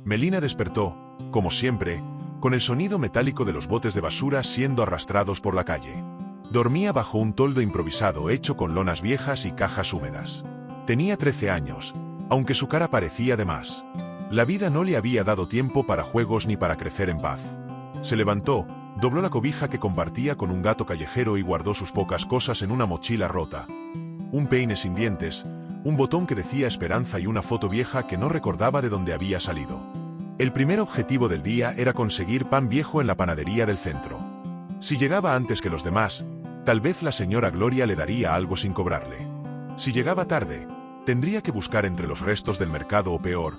Melina despertó, como siempre, con el sonido metálico de los botes de basura siendo arrastrados por la calle. Dormía bajo un toldo improvisado hecho con lonas viejas y cajas húmedas. Tenía 13 años, aunque su cara parecía de más. La vida no le había dado tiempo para juegos ni para crecer en paz. Se levantó, dobló la cobija que compartía con un gato callejero y guardó sus pocas cosas en una mochila rota. Un peine sin dientes, un botón que decía esperanza y una foto vieja que no recordaba de dónde había salido. El primer objetivo del día era conseguir pan viejo en la panadería del centro. Si llegaba antes que los demás, tal vez la señora Gloria le daría algo sin cobrarle. Si llegaba tarde, tendría que buscar entre los restos del mercado o peor,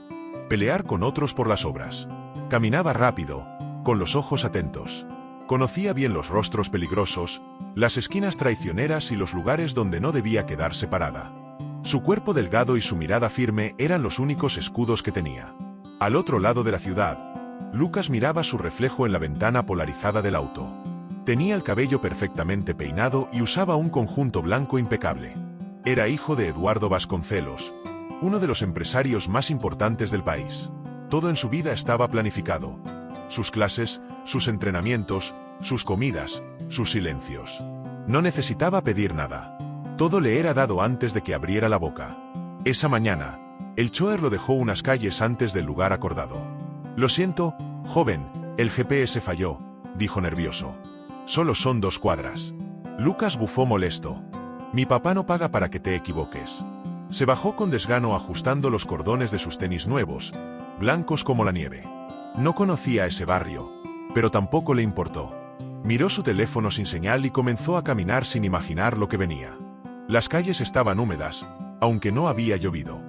pelear con otros por las obras. Caminaba rápido, con los ojos atentos. Conocía bien los rostros peligrosos, las esquinas traicioneras y los lugares donde no debía quedarse parada. Su cuerpo delgado y su mirada firme eran los únicos escudos que tenía. Al otro lado de la ciudad, Lucas miraba su reflejo en la ventana polarizada del auto. Tenía el cabello perfectamente peinado y usaba un conjunto blanco impecable. Era hijo de Eduardo Vasconcelos, uno de los empresarios más importantes del país. Todo en su vida estaba planificado. Sus clases, sus entrenamientos, sus comidas, sus silencios. No necesitaba pedir nada. Todo le era dado antes de que abriera la boca. Esa mañana, el chofer lo dejó unas calles antes del lugar acordado. «Lo siento, joven, el GPS falló», dijo nervioso. «Solo son 2 cuadras». Lucas bufó molesto. «Mi papá no paga para que te equivoques». Se bajó con desgano ajustando los cordones de sus tenis nuevos, blancos como la nieve. No conocía ese barrio, pero tampoco le importó. Miró su teléfono sin señal y comenzó a caminar sin imaginar lo que venía. Las calles estaban húmedas, aunque no había llovido.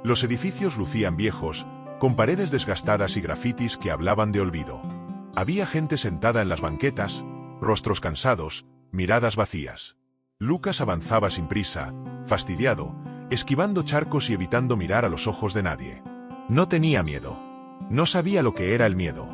Los edificios lucían viejos, con paredes desgastadas y grafitis que hablaban de olvido. Había gente sentada en las banquetas, rostros cansados, miradas vacías. Lucas avanzaba sin prisa, fastidiado, esquivando charcos y evitando mirar a los ojos de nadie. No tenía miedo. No sabía lo que era el miedo.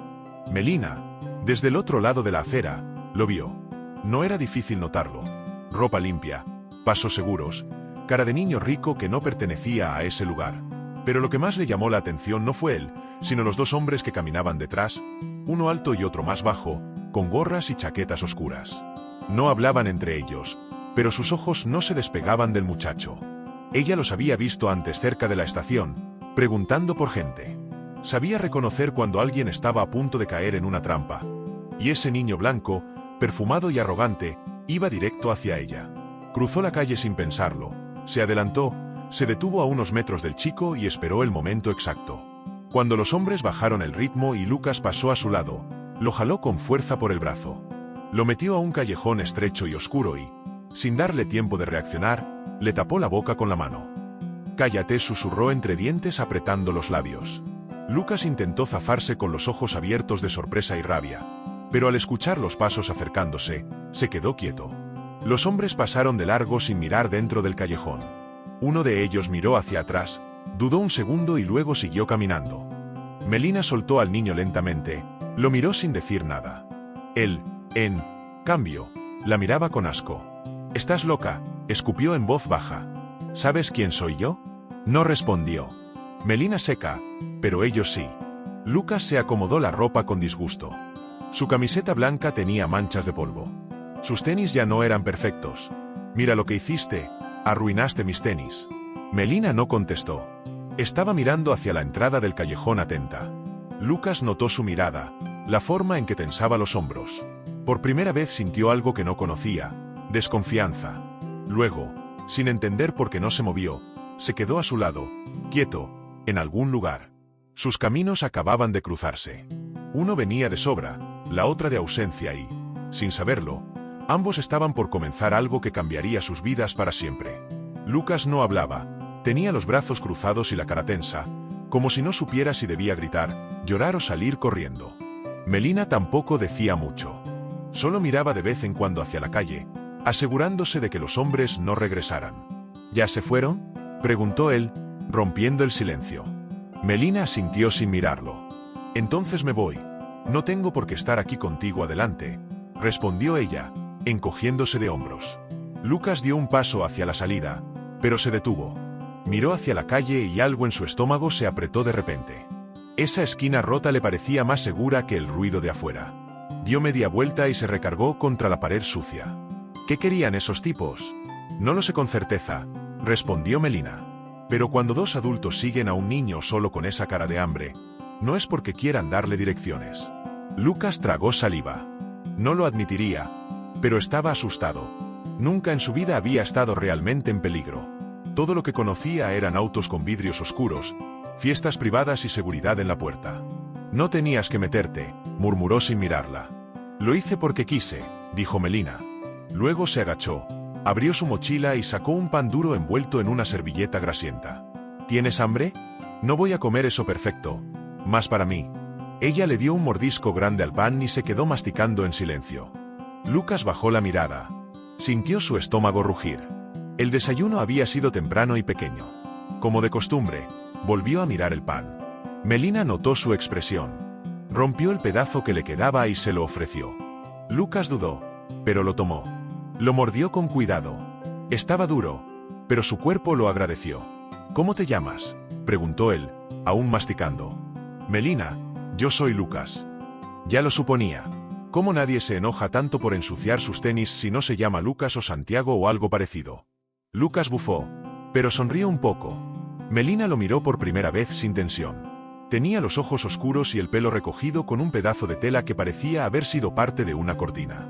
Melina, desde el otro lado de la acera, lo vio. No era difícil notarlo. Ropa limpia, pasos seguros, cara de niño rico que no pertenecía a ese lugar. Pero lo que más le llamó la atención no fue él, sino los 2 hombres que caminaban detrás, uno alto y otro más bajo, con gorras y chaquetas oscuras. No hablaban entre ellos, pero sus ojos no se despegaban del muchacho. Ella los había visto antes cerca de la estación, preguntando por gente. Sabía reconocer cuando alguien estaba a punto de caer en una trampa. Y ese niño blanco, perfumado y arrogante, iba directo hacia ella. Cruzó la calle sin pensarlo, se adelantó, se detuvo a unos metros del chico y esperó el momento exacto. Cuando los hombres bajaron el ritmo y Lucas pasó a su lado, lo jaló con fuerza por el brazo. Lo metió a un callejón estrecho y oscuro y, sin darle tiempo de reaccionar, le tapó la boca con la mano. «Cállate», susurró entre dientes apretando los labios. Lucas intentó zafarse con los ojos abiertos de sorpresa y rabia, pero al escuchar los pasos acercándose, se quedó quieto. Los hombres pasaron de largo sin mirar dentro del callejón. Uno de ellos miró hacia atrás, dudó un segundo y luego siguió caminando. Melina soltó al niño lentamente, lo miró sin decir nada. Él, en cambio, la miraba con asco. «¿Estás loca?», escupió en voz baja. «¿Sabes quién soy yo?». No respondió. Melina seca, pero ellos sí. Lucas se acomodó la ropa con disgusto. Su camiseta blanca tenía manchas de polvo. Sus tenis ya no eran perfectos. «Mira lo que hiciste, arruinaste mis tenis». Melina no contestó. Estaba mirando hacia la entrada del callejón atenta. Lucas notó su mirada, la forma en que tensaba los hombros. Por primera vez sintió algo que no conocía, desconfianza. Luego, sin entender por qué no se movió, se quedó a su lado, quieto, en algún lugar. Sus caminos acababan de cruzarse. Uno venía de sobra, la otra de ausencia y, sin saberlo, ambos estaban por comenzar algo que cambiaría sus vidas para siempre. Lucas no hablaba, tenía los brazos cruzados y la cara tensa, como si no supiera si debía gritar, llorar o salir corriendo. Melina tampoco decía mucho. Solo miraba de vez en cuando hacia la calle, asegurándose de que los hombres no regresaran. «¿Ya se fueron?», preguntó él, rompiendo el silencio. Melina asintió sin mirarlo. «Entonces me voy. No tengo por qué estar aquí contigo, adelante», respondió ella, encogiéndose de hombros. Lucas dio un paso hacia la salida, pero se detuvo. Miró hacia la calle y algo en su estómago se apretó de repente. Esa esquina rota le parecía más segura que el ruido de afuera. Dio media vuelta y se recargó contra la pared sucia. ¿Qué querían esos tipos? No lo sé con certeza, respondió Melina. Pero cuando dos adultos siguen a un niño solo con esa cara de hambre, no es porque quieran darle direcciones. Lucas tragó saliva. No lo admitiría, pero estaba asustado. Nunca en su vida había estado realmente en peligro. Todo lo que conocía eran autos con vidrios oscuros, fiestas privadas y seguridad en la puerta. No tenías que meterte, murmuró sin mirarla. Lo hice porque quise, dijo Melina. Luego se agachó, abrió su mochila y sacó un pan duro envuelto en una servilleta grasienta. ¿Tienes hambre? No voy a comer eso perfecto. Más para mí. Ella le dio un mordisco grande al pan y se quedó masticando en silencio. Lucas bajó la mirada. Sintió su estómago rugir. El desayuno había sido temprano y pequeño. Como de costumbre, volvió a mirar el pan. Melina notó su expresión. Rompió el pedazo que le quedaba y se lo ofreció. Lucas dudó, pero lo tomó. Lo mordió con cuidado. Estaba duro, pero su cuerpo lo agradeció. ¿Cómo te llamas?, preguntó él, aún masticando. Melina, yo soy Lucas. Ya lo suponía. ¿Cómo nadie se enoja tanto por ensuciar sus tenis si no se llama Lucas o Santiago o algo parecido? Lucas bufó, pero sonrió un poco. Melina lo miró por primera vez sin tensión. Tenía los ojos oscuros y el pelo recogido con un pedazo de tela que parecía haber sido parte de una cortina.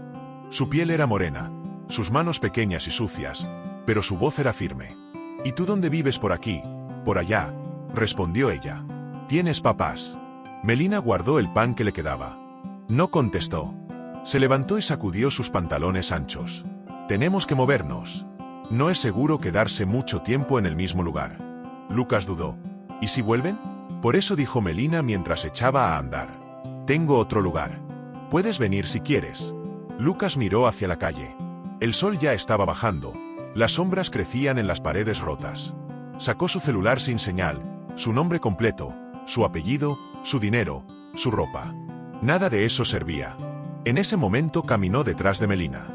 Su piel era morena, sus manos pequeñas y sucias, pero su voz era firme. ¿Y tú dónde vives por aquí, por allá?, respondió ella. ¿Tienes papás? Melina guardó el pan que le quedaba. No contestó. Se levantó y sacudió sus pantalones anchos. Tenemos que movernos. No es seguro quedarse mucho tiempo en el mismo lugar. Lucas dudó. ¿Y si vuelven? Por eso dijo Melina mientras echaba a andar. Tengo otro lugar. Puedes venir si quieres. Lucas miró hacia la calle. El sol ya estaba bajando. Las sombras crecían en las paredes rotas. Sacó su celular sin señal, su nombre completo, su apellido, su dinero, su ropa. Nada de eso servía. En ese momento caminó detrás de Melina.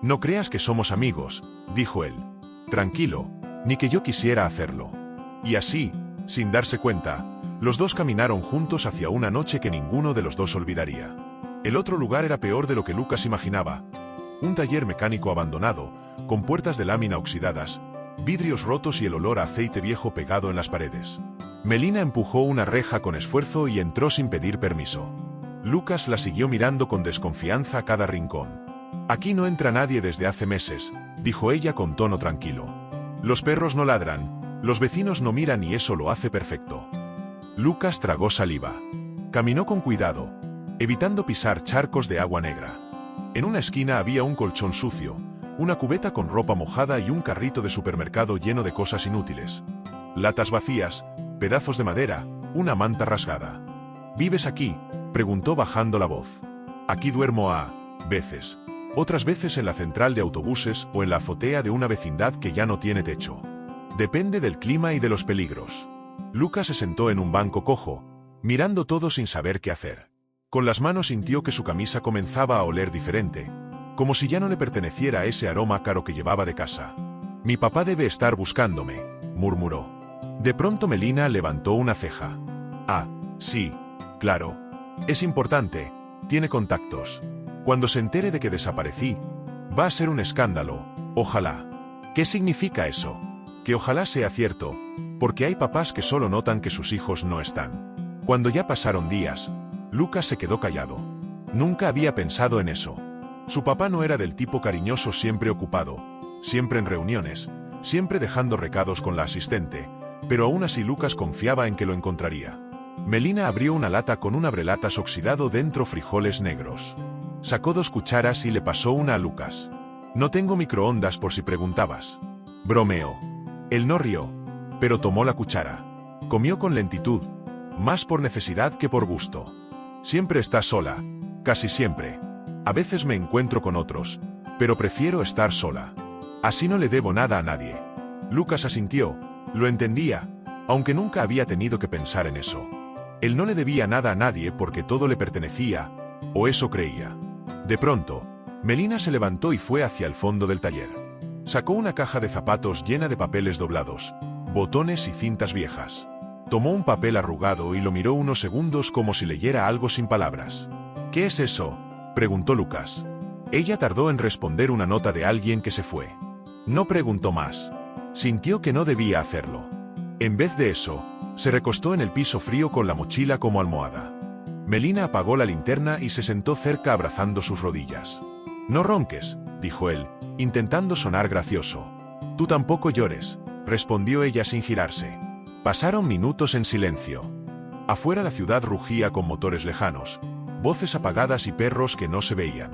No creas que somos amigos, dijo él. Tranquilo, ni que yo quisiera hacerlo. Y así, sin darse cuenta, los dos caminaron juntos hacia una noche que ninguno de los dos olvidaría. El otro lugar era peor de lo que Lucas imaginaba. Un taller mecánico abandonado, con puertas de lámina oxidadas, vidrios rotos y el olor a aceite viejo pegado en las paredes. Melina empujó una reja con esfuerzo y entró sin pedir permiso. Lucas la siguió mirando con desconfianza a cada rincón. Aquí no entra nadie desde hace meses, dijo ella con tono tranquilo. Los perros no ladran, los vecinos no miran y eso lo hace perfecto. Lucas tragó saliva. Caminó con cuidado, evitando pisar charcos de agua negra. En una esquina había un colchón sucio, una cubeta con ropa mojada y un carrito de supermercado lleno de cosas inútiles. Latas vacías, pedazos de madera, una manta rasgada. ¿Vives aquí?, preguntó bajando la voz. Aquí duermo a veces. Otras veces en la central de autobuses o en la azotea de una vecindad que ya no tiene techo. Depende del clima y de los peligros. Lucas se sentó en un banco cojo, mirando todo sin saber qué hacer. Con las manos sintió que su camisa comenzaba a oler diferente, como si ya no le perteneciera ese aroma caro que llevaba de casa. Mi papá debe estar buscándome, murmuró. De pronto Melina levantó una ceja. Ah, sí, claro. Es importante, tiene contactos. Cuando se entere de que desaparecí, va a ser un escándalo, ojalá. ¿Qué significa eso? Que ojalá sea cierto, porque hay papás que solo notan que sus hijos no están. Cuando ya pasaron días, Lucas se quedó callado. Nunca había pensado en eso. Su papá no era del tipo cariñoso siempre ocupado, siempre en reuniones, siempre dejando recados con la asistente, pero aún así Lucas confiaba en que lo encontraría. Melina abrió una lata con un abrelatas oxidado dentro frijoles negros. Sacó 2 cucharas y le pasó una a Lucas. No tengo microondas por si preguntabas. Bromeó. Él no rió, pero tomó la cuchara. Comió con lentitud, más por necesidad que por gusto. Siempre está sola, casi siempre. A veces me encuentro con otros, pero prefiero estar sola. Así no le debo nada a nadie. Lucas asintió, lo entendía, aunque nunca había tenido que pensar en eso. Él no le debía nada a nadie porque todo le pertenecía, o eso creía. De pronto, Melina se levantó y fue hacia el fondo del taller. Sacó una caja de zapatos llena de papeles doblados, botones y cintas viejas. Tomó un papel arrugado y lo miró unos segundos como si leyera algo sin palabras. ¿Qué es eso?, preguntó Lucas. Ella tardó en responder una nota de alguien que se fue. No preguntó más. Sintió que no debía hacerlo. En vez de eso, se recostó en el piso frío con la mochila como almohada. Melina apagó la linterna y se sentó cerca abrazando sus rodillas. No ronques, dijo él, intentando sonar gracioso. Tú tampoco llores, respondió ella sin girarse. Pasaron minutos en silencio. Afuera la ciudad rugía con motores lejanos, voces apagadas y perros que no se veían.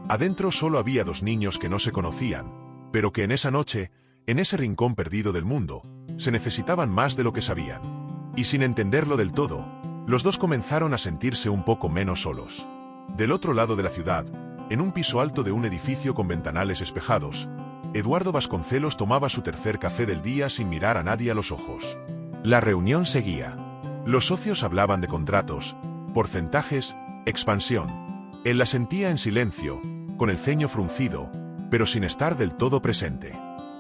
Adentro solo había dos niños que no se conocían, pero que en esa noche, en ese rincón perdido del mundo, se necesitaban más de lo que sabían. Y sin entenderlo del todo, los dos comenzaron a sentirse un poco menos solos. Del otro lado de la ciudad, en un piso alto de un edificio con ventanales espejados, Eduardo Vasconcelos tomaba su tercer café del día sin mirar a nadie a los ojos. La reunión seguía. Los socios hablaban de contratos, porcentajes, expansión. Él la sentía en silencio, con el ceño fruncido, pero sin estar del todo presente.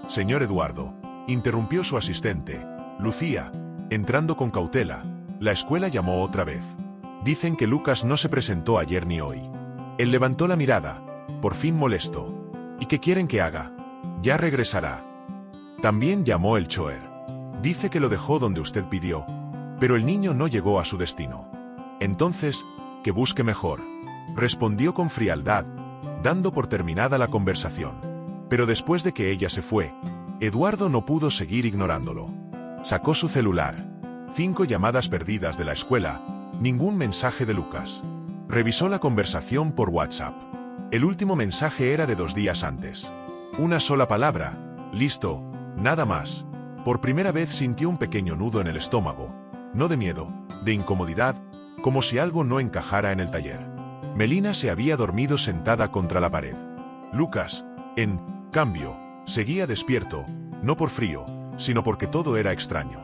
Señor Eduardo, interrumpió su asistente, Lucía, entrando con cautela. La escuela llamó otra vez. Dicen que Lucas no se presentó ayer ni hoy. Él levantó la mirada, por fin molesto. ¿Y qué quieren que haga? Ya regresará. También llamó el chofer. Dice que lo dejó donde usted pidió, pero el niño no llegó a su destino. Entonces, que busque mejor, respondió con frialdad, dando por terminada la conversación. Pero después de que ella se fue, Eduardo no pudo seguir ignorándolo. Sacó su celular. 5 llamadas perdidas de la escuela, ningún mensaje de Lucas. Revisó la conversación por WhatsApp. El último mensaje era de 2 días antes. Una sola palabra, listo, nada más. Por primera vez sintió un pequeño nudo en el estómago, no de miedo, de incomodidad, como si algo no encajara en el taller. Melina se había dormido sentada contra la pared. Lucas, en cambio, seguía despierto, no por frío, sino porque todo era extraño.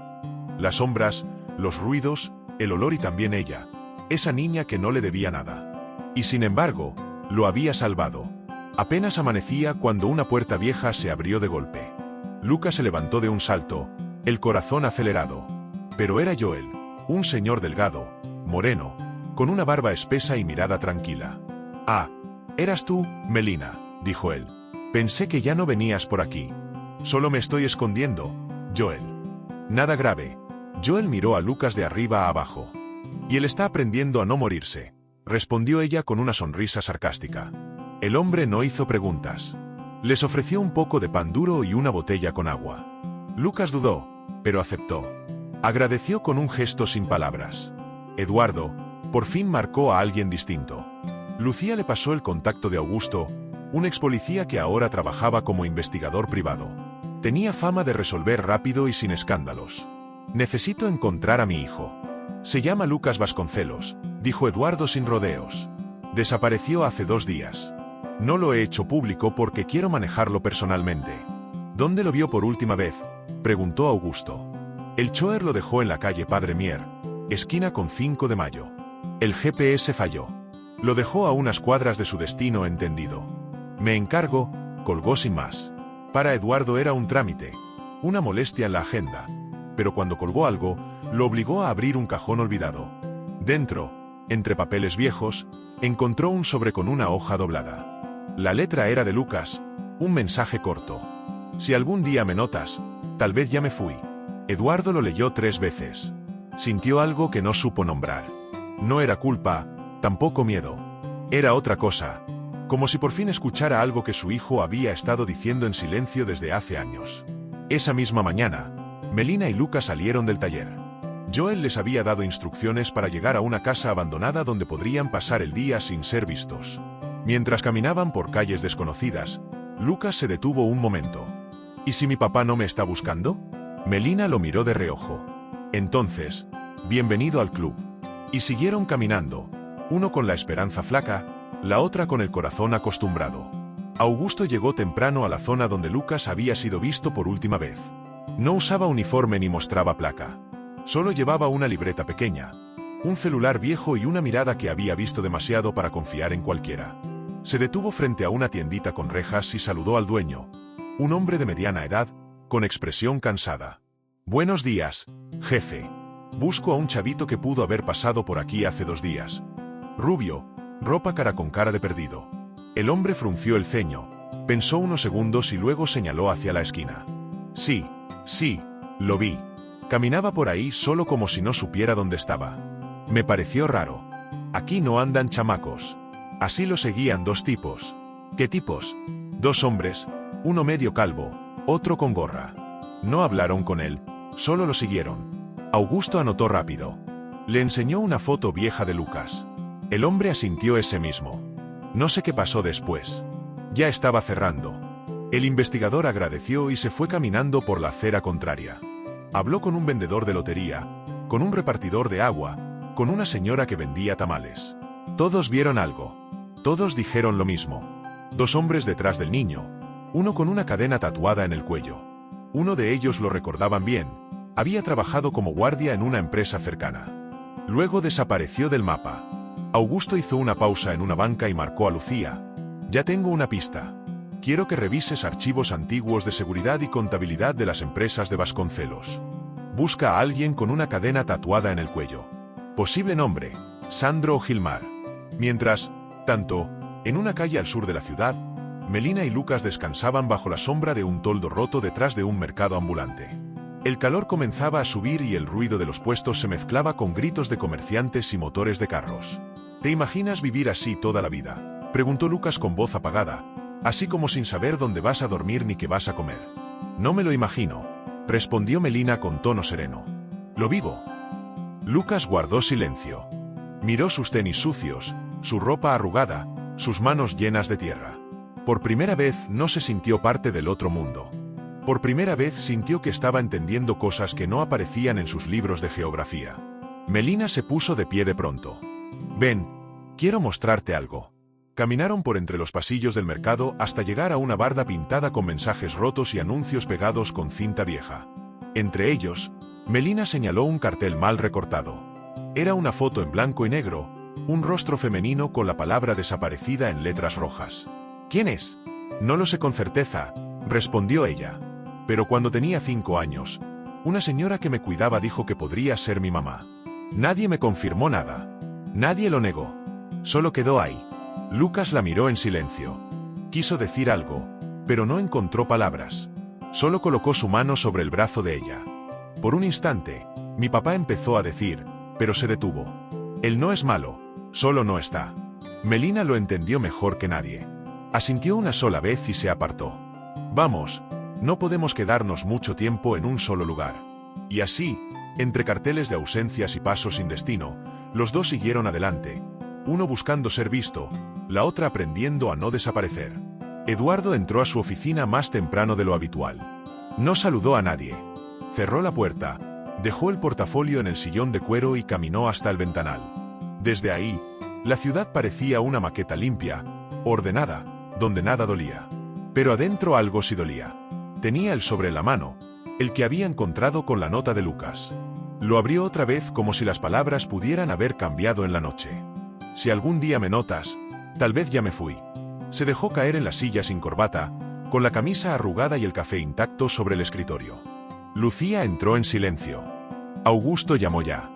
Las sombras, los ruidos, el olor y también ella, esa niña que no le debía nada. Y sin embargo, lo había salvado. Apenas amanecía cuando una puerta vieja se abrió de golpe. Lucas se levantó de un salto, el corazón acelerado. Pero era Joel, un señor delgado, moreno, con una barba espesa y mirada tranquila. Ah, eras tú, Melina, dijo él. Pensé que ya no venías por aquí. Solo me estoy escondiendo, Joel. Nada grave. Joel miró a Lucas de arriba a abajo. Y él está aprendiendo a no morirse, respondió ella con una sonrisa sarcástica. El hombre no hizo preguntas. Les ofreció un poco de pan duro y una botella con agua. Lucas dudó, pero aceptó. Agradeció con un gesto sin palabras. Eduardo, por fin marcó a alguien distinto. Lucía le pasó el contacto de Augusto, un ex policía que ahora trabajaba como investigador privado. Tenía fama de resolver rápido y sin escándalos. Necesito encontrar a mi hijo. Se llama Lucas Vasconcelos, dijo Eduardo sin rodeos. Desapareció hace 2 días. No lo he hecho público porque quiero manejarlo personalmente. ¿Dónde lo vio por última vez?, preguntó Augusto. El chofer lo dejó en la calle Padre Mier, esquina con 5 de Mayo. El GPS falló. Lo dejó a unas cuadras de su destino, entendido. Me encargo, colgó sin más. Para Eduardo era un trámite, una molestia en la agenda. Pero cuando colgó algo, lo obligó a abrir un cajón olvidado. Dentro, entre papeles viejos, encontró un sobre con una hoja doblada. La letra era de Lucas, un mensaje corto. Si algún día me notas, tal vez ya me fui. Eduardo lo leyó 3 veces. Sintió algo que no supo nombrar. No era culpa, tampoco miedo. Era otra cosa, como si por fin escuchara algo que su hijo había estado diciendo en silencio desde hace años. Esa misma mañana, Melina y Lucas salieron del taller. Joel les había dado instrucciones para llegar a una casa abandonada donde podrían pasar el día sin ser vistos. Mientras caminaban por calles desconocidas, Lucas se detuvo un momento. ¿Y si mi papá no me está buscando? Melina lo miró de reojo. Entonces, bienvenido al club. Y siguieron caminando, uno con la esperanza flaca, la otra con el corazón acostumbrado. Augusto llegó temprano a la zona donde Lucas había sido visto por última vez. No usaba uniforme ni mostraba placa. Solo llevaba una libreta pequeña, un celular viejo y una mirada que había visto demasiado para confiar en cualquiera. Se detuvo frente a una tiendita con rejas y saludó al dueño, un hombre de mediana edad, con expresión cansada. Buenos días, jefe. Busco a un chavito que pudo haber pasado por aquí hace 2 días. Rubio, ropa cara con cara de perdido. El hombre frunció el ceño, pensó unos segundos y luego señaló hacia la esquina. Sí, lo vi. Caminaba por ahí solo como si no supiera dónde estaba. Me pareció raro. Aquí no andan chamacos. Así lo seguían 2 tipos. ¿Qué tipos? 2 hombres, uno medio calvo, otro con gorra. No hablaron con él, solo lo siguieron. Augusto anotó rápido. Le enseñó una foto vieja de Lucas. El hombre asintió ese mismo. No sé qué pasó después. Ya estaba cerrando. El investigador agradeció y se fue caminando por la acera contraria. Habló con un vendedor de lotería, con un repartidor de agua, con una señora que vendía tamales. Todos vieron algo. Todos dijeron lo mismo. 2 hombres detrás del niño, uno con una cadena tatuada en el cuello. Uno de ellos lo recordaban bien. Había trabajado como guardia en una empresa cercana. Luego desapareció del mapa. Augusto hizo una pausa en una banca y marcó a Lucía. Ya tengo una pista. Quiero que revises archivos antiguos de seguridad y contabilidad de las empresas de Vasconcelos. Busca a alguien con una cadena tatuada en el cuello. Posible nombre, Sandro o Gilmar. Mientras tanto, en una calle al sur de la ciudad, Melina y Lucas descansaban bajo la sombra de un toldo roto detrás de un mercado ambulante. El calor comenzaba a subir y el ruido de los puestos se mezclaba con gritos de comerciantes y motores de carros. ¿Te imaginas vivir así toda la vida?, preguntó Lucas con voz apagada, así como sin saber dónde vas a dormir ni qué vas a comer. No me lo imagino, respondió Melina con tono sereno. Lo vivo. Lucas guardó silencio. Miró sus tenis sucios, su ropa arrugada, sus manos llenas de tierra. Por primera vez no se sintió parte del otro mundo. Por primera vez sintió que estaba entendiendo cosas que no aparecían en sus libros de geografía. Melina se puso de pie de pronto. Ven, quiero mostrarte algo. Caminaron por entre los pasillos del mercado hasta llegar a una barda pintada con mensajes rotos y anuncios pegados con cinta vieja. Entre ellos, Melina señaló un cartel mal recortado. Era una foto en blanco y negro, un rostro femenino con la palabra desaparecida en letras rojas. ¿Quién es? No lo sé con certeza, respondió ella. Pero cuando tenía 5 años, una señora que me cuidaba dijo que podría ser mi mamá. Nadie me confirmó nada. Nadie lo negó. Solo quedó ahí. Lucas la miró en silencio. Quiso decir algo, pero no encontró palabras. Solo colocó su mano sobre el brazo de ella. Por un instante, mi papá empezó a decir, pero se detuvo. Él no es malo, solo no está. Melina lo entendió mejor que nadie. Asintió una sola vez y se apartó. Vamos. No podemos quedarnos mucho tiempo en un solo lugar. Y así, entre carteles de ausencias y pasos sin destino, los 2 siguieron adelante, uno buscando ser visto, la otra aprendiendo a no desaparecer. Eduardo entró a su oficina más temprano de lo habitual. No saludó a nadie. Cerró la puerta, dejó el portafolio en el sillón de cuero y caminó hasta el ventanal. Desde ahí, la ciudad parecía una maqueta limpia, ordenada, donde nada dolía. Pero adentro algo sí dolía. Tenía el sobre en la mano, el que había encontrado con la nota de Lucas. Lo abrió otra vez como si las palabras pudieran haber cambiado en la noche. Si algún día me notas, tal vez ya me fui. Se dejó caer en la silla sin corbata, con la camisa arrugada y el café intacto sobre el escritorio. Lucía entró en silencio. Augusto llamó ya.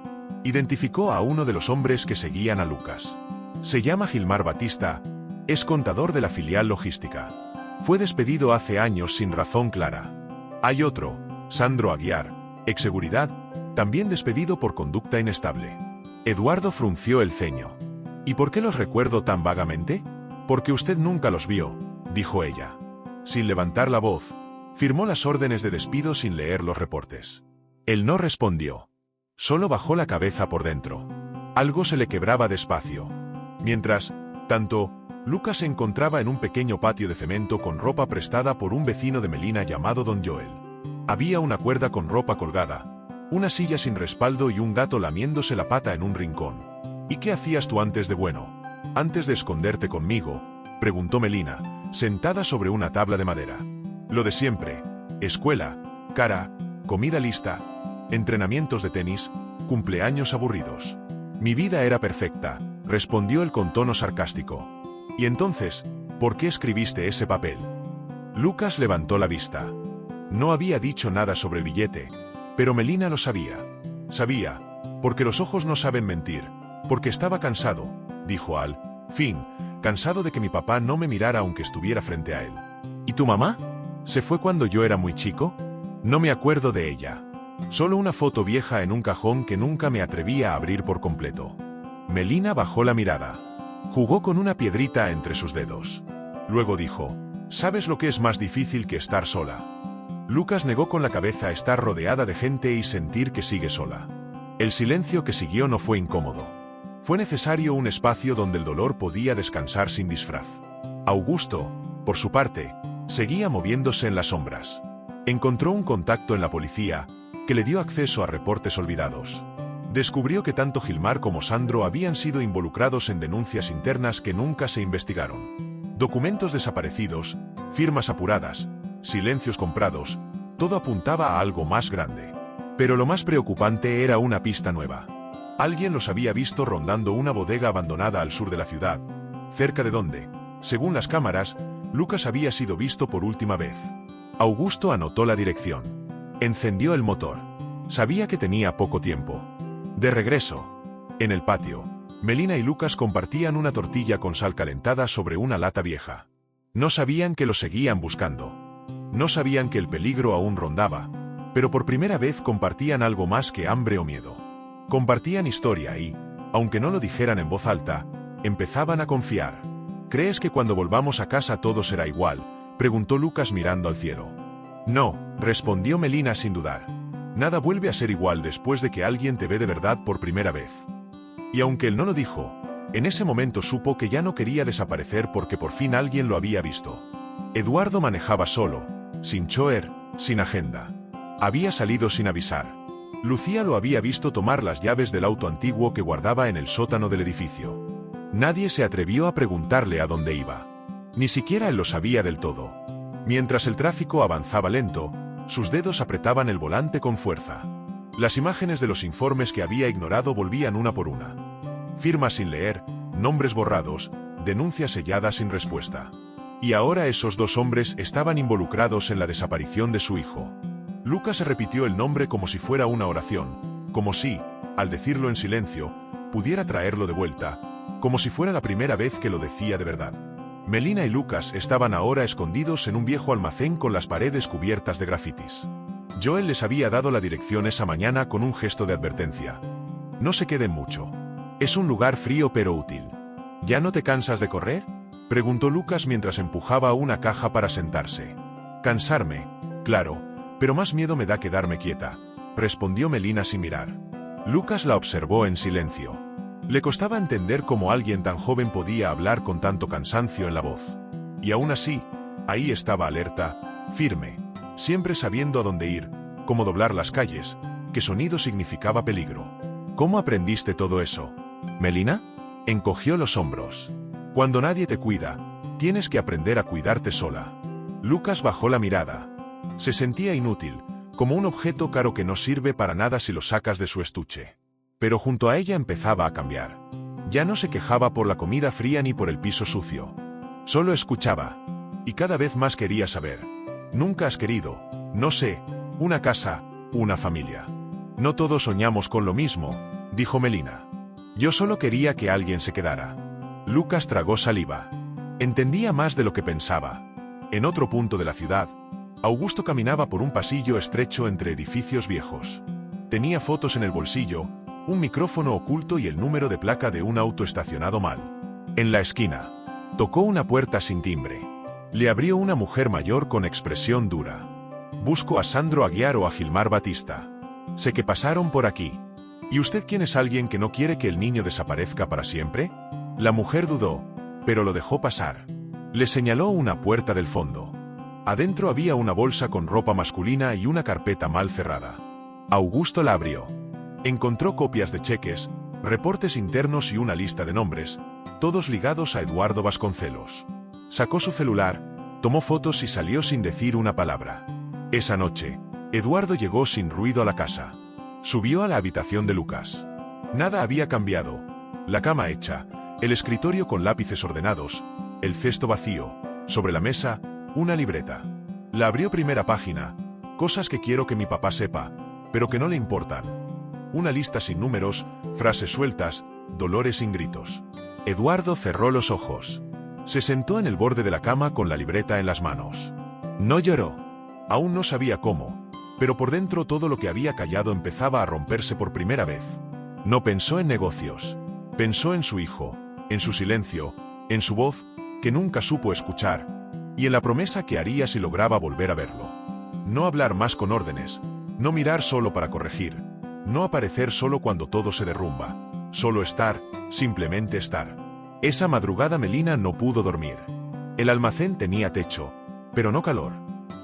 Identificó a uno de los hombres que seguían a Lucas. Se llama Gilmar Batista, es contador de la filial logística. Fue despedido hace años sin razón clara. Hay otro, Sandro Aguiar, exseguridad, también despedido por conducta inestable. Eduardo frunció el ceño. ¿Y por qué los recuerdo tan vagamente? Porque usted nunca los vio, dijo ella. Sin levantar la voz, firmó las órdenes de despido sin leer los reportes. Él no respondió. Solo bajó la cabeza por dentro. Algo se le quebraba despacio. Mientras tanto, Lucas se encontraba en un pequeño patio de cemento con ropa prestada por un vecino de Melina llamado Don Joel. Había una cuerda con ropa colgada, una silla sin respaldo y un gato lamiéndose la pata en un rincón. ¿Y qué hacías tú antes de bueno? Antes de esconderte conmigo, preguntó Melina, sentada sobre una tabla de madera. Lo de siempre, escuela, cara, comida lista, entrenamientos de tenis, cumpleaños aburridos. Mi vida era perfecta, respondió él con tono sarcástico. ¿Y entonces, por qué escribiste ese papel? Lucas levantó la vista. No había dicho nada sobre el billete, pero Melina lo sabía. Sabía, porque los ojos no saben mentir, porque estaba cansado, dijo al fin, cansado de que mi papá no me mirara aunque estuviera frente a él. ¿Y tu mamá? ¿Se fue cuando yo era muy chico? No me acuerdo de ella. Solo una foto vieja en un cajón que nunca me atrevía a abrir por completo. Melina bajó la mirada. Jugó con una piedrita entre sus dedos. Luego dijo, ¿sabes lo que es más difícil que estar sola? Lucas negó con la cabeza estar rodeada de gente y sentir que sigue sola. El silencio que siguió no fue incómodo. Fue necesario un espacio donde el dolor podía descansar sin disfraz. Augusto, por su parte, seguía moviéndose en las sombras. Encontró un contacto en la policía, que le dio acceso a reportes olvidados. Descubrió que tanto Gilmar como Sandro habían sido involucrados en denuncias internas que nunca se investigaron. Documentos desaparecidos, firmas apuradas, silencios comprados, todo apuntaba a algo más grande. Pero lo más preocupante era una pista nueva. Alguien los había visto rondando una bodega abandonada al sur de la ciudad, cerca de donde, según las cámaras, Lucas había sido visto por última vez. Augusto anotó la dirección. Encendió el motor. Sabía que tenía poco tiempo. De regreso. En el patio, Melina y Lucas compartían una tortilla con sal calentada sobre una lata vieja. No sabían que lo seguían buscando. No sabían que el peligro aún rondaba, pero por primera vez compartían algo más que hambre o miedo. Compartían historia y, aunque no lo dijeran en voz alta, empezaban a confiar. ¿Crees que cuando volvamos a casa todo será igual?, preguntó Lucas mirando al cielo. No, respondió Melina sin dudar. Nada vuelve a ser igual después de que alguien te ve de verdad por primera vez. Y aunque él no lo dijo, en ese momento supo que ya no quería desaparecer porque por fin alguien lo había visto. Eduardo manejaba solo, sin chofer, sin agenda. Había salido sin avisar. Lucía lo había visto tomar las llaves del auto antiguo que guardaba en el sótano del edificio. Nadie se atrevió a preguntarle a dónde iba. Ni siquiera él lo sabía del todo. Mientras el tráfico avanzaba lento, sus dedos apretaban el volante con fuerza. Las imágenes de los informes que había ignorado volvían una por una. Firmas sin leer, nombres borrados, denuncias selladas sin respuesta. Y ahora esos dos hombres estaban involucrados en la desaparición de su hijo. Lucas se repitió el nombre como si fuera una oración, como si, al decirlo en silencio, pudiera traerlo de vuelta, como si fuera la primera vez que lo decía de verdad. Melina y Lucas estaban ahora escondidos en un viejo almacén con las paredes cubiertas de grafitis. Joel les había dado la dirección esa mañana con un gesto de advertencia. No se queden mucho. Es un lugar frío pero útil. ¿Ya no te cansas de correr?, preguntó Lucas mientras empujaba una caja para sentarse. Cansarme, claro, pero más miedo me da quedarme quieta, respondió Melina sin mirar. Lucas la observó en silencio. Le costaba entender cómo alguien tan joven podía hablar con tanto cansancio en la voz. Y aún así, ahí estaba alerta, firme, siempre sabiendo a dónde ir, cómo doblar las calles, qué sonido significaba peligro. ¿Cómo aprendiste todo eso, Melina? Encogió los hombros. Cuando nadie te cuida, tienes que aprender a cuidarte sola. Lucas bajó la mirada. Se sentía inútil, como un objeto caro que no sirve para nada si lo sacas de su estuche. Pero junto a ella empezaba a cambiar. Ya no se quejaba por la comida fría ni por el piso sucio. Solo escuchaba. Y cada vez más quería saber. Nunca has querido, no sé, una casa, una familia. No todos soñamos con lo mismo, dijo Melina. Yo solo quería que alguien se quedara. Lucas tragó saliva. Entendía más de lo que pensaba. En otro punto de la ciudad, Augusto caminaba por un pasillo estrecho entre edificios viejos. Tenía fotos en el bolsillo, un micrófono oculto y el número de placa de un auto estacionado mal. En la esquina, tocó una puerta sin timbre. Le abrió una mujer mayor con expresión dura. Busco a Sandro Aguiar o a Gilmar Batista. Sé que pasaron por aquí. ¿Y usted quién es alguien que no quiere que el niño desaparezca para siempre? La mujer dudó, pero lo dejó pasar. Le señaló una puerta del fondo. Adentro había una bolsa con ropa masculina y una carpeta mal cerrada. Augusto la abrió. Encontró copias de cheques, reportes internos y una lista de nombres, todos ligados a Eduardo Vasconcelos. Sacó su celular, tomó fotos y salió sin decir una palabra. Esa noche, Eduardo llegó sin ruido a la casa. Subió a la habitación de Lucas. Nada había cambiado. La cama hecha, el escritorio con lápices ordenados, el cesto vacío, sobre la mesa, una libreta. La abrió primera página, cosas que quiero que mi papá sepa, pero que no le importan. Una lista sin números, frases sueltas, dolores sin gritos. Eduardo cerró los ojos. Se sentó en el borde de la cama con la libreta en las manos. No lloró. Aún no sabía cómo, pero por dentro todo lo que había callado empezaba a romperse por primera vez. No pensó en negocios. Pensó en su hijo, en su silencio, en su voz, que nunca supo escuchar, y en la promesa que haría si lograba volver a verlo. No hablar más con órdenes, no mirar solo para corregir, no aparecer solo cuando todo se derrumba, solo estar, simplemente estar. Esa madrugada Melina no pudo dormir. El almacén tenía techo, pero no calor.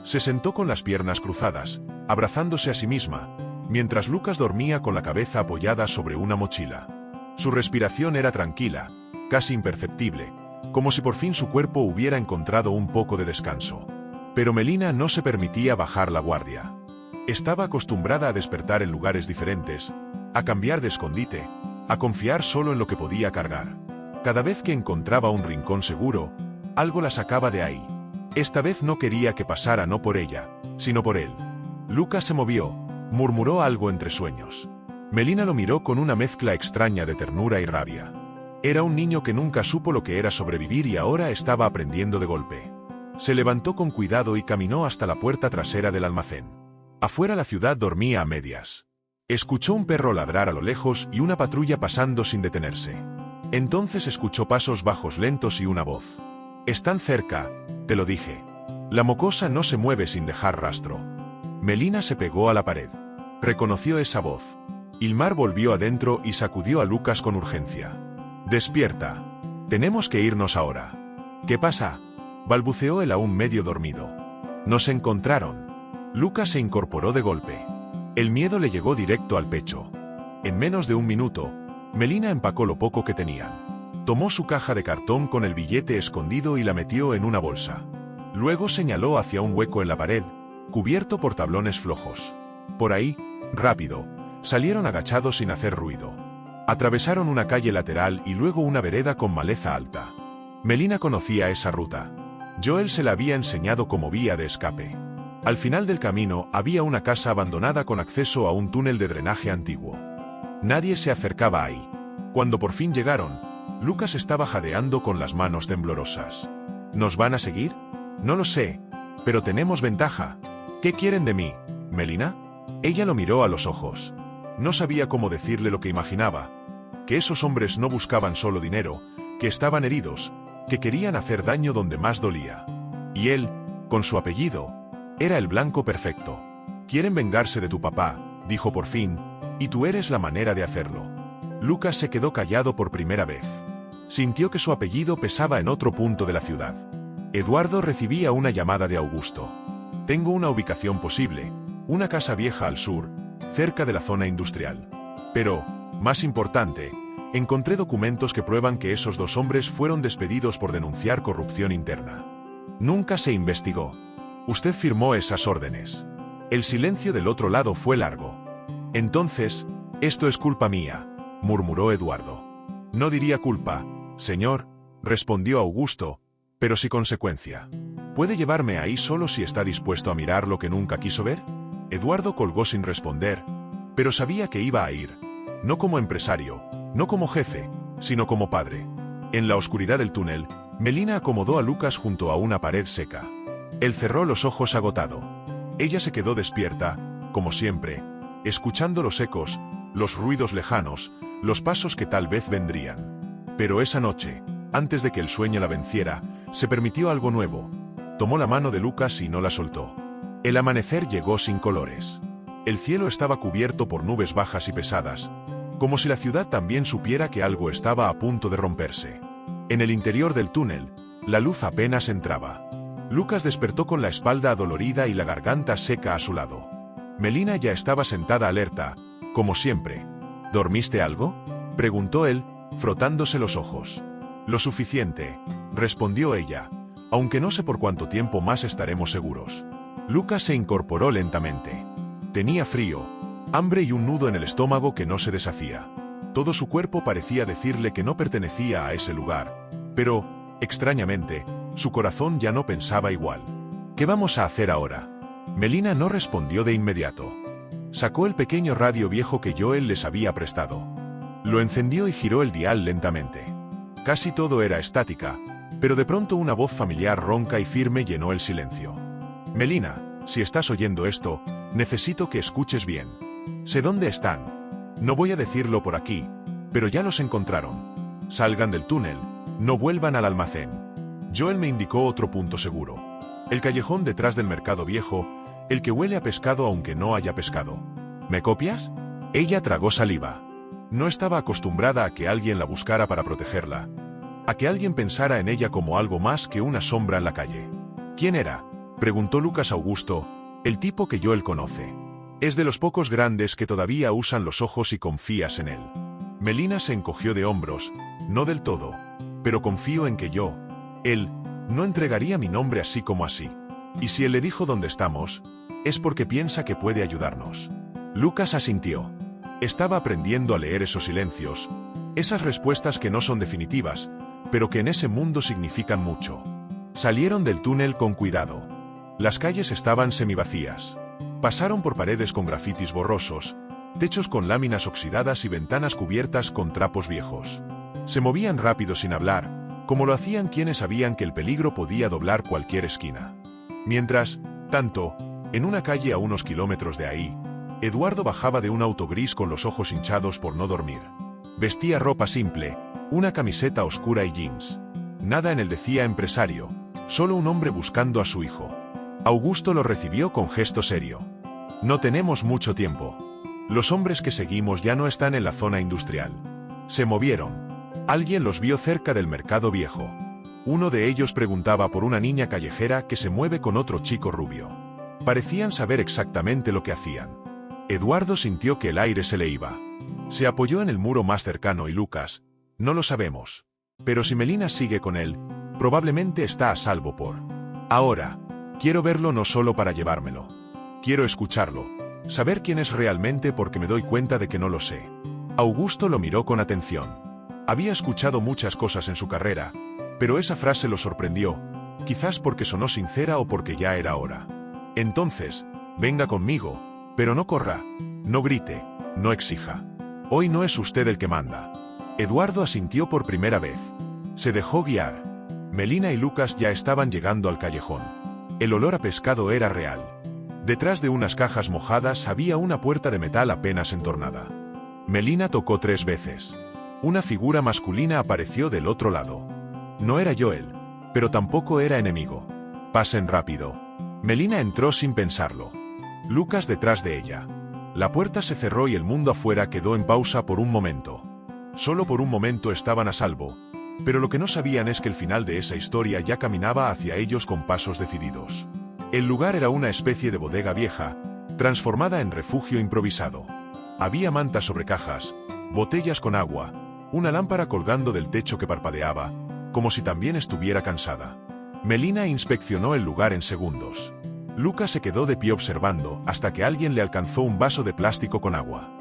Se sentó con las piernas cruzadas, abrazándose a sí misma, mientras Lucas dormía con la cabeza apoyada sobre una mochila. Su respiración era tranquila, casi imperceptible, como si por fin su cuerpo hubiera encontrado un poco de descanso. Pero Melina no se permitía bajar la guardia. Estaba acostumbrada a despertar en lugares diferentes, a cambiar de escondite, a confiar solo en lo que podía cargar. Cada vez que encontraba un rincón seguro, algo la sacaba de ahí. Esta vez no quería que pasara no por ella, sino por él. Lucas se movió, murmuró algo entre sueños. Melina lo miró con una mezcla extraña de ternura y rabia. Era un niño que nunca supo lo que era sobrevivir y ahora estaba aprendiendo de golpe. Se levantó con cuidado y caminó hasta la puerta trasera del almacén. Afuera la ciudad dormía a medias. Escuchó un perro ladrar a lo lejos y una patrulla pasando sin detenerse. Entonces escuchó pasos bajos lentos y una voz. «Están cerca, te lo dije». La mocosa no se mueve sin dejar rastro. Melina se pegó a la pared. Reconoció esa voz. Ilmar volvió adentro y sacudió a Lucas con urgencia. «Despierta. Tenemos que irnos ahora». «¿Qué pasa?», balbuceó él aún medio dormido. «Nos encontraron». Lucas se incorporó de golpe. El miedo le llegó directo al pecho. En menos de un minuto, Melina empacó lo poco que tenían. Tomó su caja de cartón con el billete escondido y la metió en una bolsa. Luego señaló hacia un hueco en la pared, cubierto por tablones flojos. Por ahí, rápido, salieron agachados sin hacer ruido. Atravesaron una calle lateral y luego una vereda con maleza alta. Melina conocía esa ruta. Joel se la había enseñado como vía de escape. Al final del camino había una casa abandonada con acceso a un túnel de drenaje antiguo. Nadie se acercaba ahí. Cuando por fin llegaron, Lucas estaba jadeando con las manos temblorosas. ¿Nos van a seguir? No lo sé, pero tenemos ventaja. ¿Qué quieren de mí, Melina? Ella lo miró a los ojos. No sabía cómo decirle lo que imaginaba. Que esos hombres no buscaban solo dinero, que estaban heridos, que querían hacer daño donde más dolía. Y él, con su apellido, era el blanco perfecto. Quieren vengarse de tu papá, dijo por fin, y tú eres la manera de hacerlo. Lucas se quedó callado por primera vez. Sintió que su apellido pesaba en otro punto de la ciudad. Eduardo recibía una llamada de Augusto. Tengo una ubicación posible, una casa vieja al sur, cerca de la zona industrial. Pero, más importante, encontré documentos que prueban que esos dos hombres fueron despedidos por denunciar corrupción interna. Nunca se investigó. Usted firmó esas órdenes. El silencio del otro lado fue largo. Entonces, esto es culpa mía, murmuró Eduardo. No diría culpa, señor, respondió Augusto, pero sí consecuencia. ¿Puede llevarme ahí solo si está dispuesto a mirar lo que nunca quiso ver? Eduardo colgó sin responder, pero sabía que iba a ir. No como empresario, no como jefe, sino como padre. En la oscuridad del túnel, Melina acomodó a Lucas junto a una pared seca. Él cerró los ojos agotado. Ella se quedó despierta, como siempre, escuchando los ecos, los ruidos lejanos, los pasos que tal vez vendrían. Pero esa noche, antes de que el sueño la venciera, se permitió algo nuevo. Tomó la mano de Lucas y no la soltó. El amanecer llegó sin colores. El cielo estaba cubierto por nubes bajas y pesadas, como si la ciudad también supiera que algo estaba a punto de romperse. En el interior del túnel, la luz apenas entraba. Lucas despertó con la espalda adolorida y la garganta seca a su lado. Melina ya estaba sentada alerta, como siempre. ¿Dormiste algo?, preguntó él, frotándose los ojos. Lo suficiente, respondió ella, aunque no sé por cuánto tiempo más estaremos seguros. Lucas se incorporó lentamente. Tenía frío, hambre y un nudo en el estómago que no se deshacía. Todo su cuerpo parecía decirle que no pertenecía a ese lugar, pero, extrañamente, su corazón ya no pensaba igual. ¿Qué vamos a hacer ahora? Melina no respondió de inmediato. Sacó el pequeño radio viejo que Joel les había prestado. Lo encendió y giró el dial lentamente. Casi todo era estática, pero de pronto una voz familiar ronca y firme llenó el silencio. Melina, si estás oyendo esto, necesito que escuches bien. Sé dónde están. No voy a decirlo por aquí, pero ya los encontraron. Salgan del túnel, no vuelvan al almacén. Joel me indicó otro punto seguro. El callejón detrás del mercado viejo, el que huele a pescado aunque no haya pescado. ¿Me copias? Ella tragó saliva. No estaba acostumbrada a que alguien la buscara para protegerla, a que alguien pensara en ella como algo más que una sombra en la calle. ¿Quién era?, preguntó Lucas Augusto, el tipo que Joel conoce. Es de los pocos grandes que todavía usan los ojos y confías en él. Melina se encogió de hombros, no del todo, pero confío en que él, no entregaría mi nombre así como así. Y si él le dijo dónde estamos, es porque piensa que puede ayudarnos. Lucas asintió. Estaba aprendiendo a leer esos silencios, esas respuestas que no son definitivas, pero que en ese mundo significan mucho. Salieron del túnel con cuidado. Las calles estaban semivacías. Pasaron por paredes con grafitis borrosos, techos con láminas oxidadas y ventanas cubiertas con trapos viejos. Se movían rápido sin hablar, como lo hacían quienes sabían que el peligro podía doblar cualquier esquina. Mientras tanto, en una calle a unos kilómetros de ahí, Eduardo bajaba de un auto gris con los ojos hinchados por no dormir. Vestía ropa simple, una camiseta oscura y jeans. Nada en él decía empresario, solo un hombre buscando a su hijo. Augusto lo recibió con gesto serio. No tenemos mucho tiempo. Los hombres que seguimos ya no están en la zona industrial. Se movieron. Alguien los vio cerca del mercado viejo. Uno de ellos preguntaba por una niña callejera que se mueve con otro chico rubio. Parecían saber exactamente lo que hacían. Eduardo sintió que el aire se le iba. Se apoyó en el muro más cercano y Lucas, no lo sabemos. Pero si Melina sigue con él, probablemente está a salvo por ahora. Quiero verlo no solo para llevármelo. Quiero escucharlo, saber quién es realmente porque me doy cuenta de que no lo sé. Augusto lo miró con atención. Había escuchado muchas cosas en su carrera, pero esa frase lo sorprendió, quizás porque sonó sincera o porque ya era hora. Entonces, venga conmigo, pero no corra, no grite, no exija. Hoy no es usted el que manda. Eduardo asintió por primera vez. Se dejó guiar. Melina y Lucas ya estaban llegando al callejón. El olor a pescado era real. Detrás de unas cajas mojadas había una puerta de metal apenas entornada. Melina tocó 3 veces. Una figura masculina apareció del otro lado. No era Joel, pero tampoco era enemigo. Pasen rápido. Melina entró sin pensarlo. Lucas detrás de ella. La puerta se cerró y el mundo afuera quedó en pausa por un momento. Solo por un momento estaban a salvo, pero lo que no sabían es que el final de esa historia ya caminaba hacia ellos con pasos decididos. El lugar era una especie de bodega vieja, transformada en refugio improvisado. Había mantas sobre cajas, botellas con agua, una lámpara colgando del techo que parpadeaba, como si también estuviera cansada. Melina inspeccionó el lugar en segundos. Lucas se quedó de pie observando hasta que alguien le alcanzó un vaso de plástico con agua.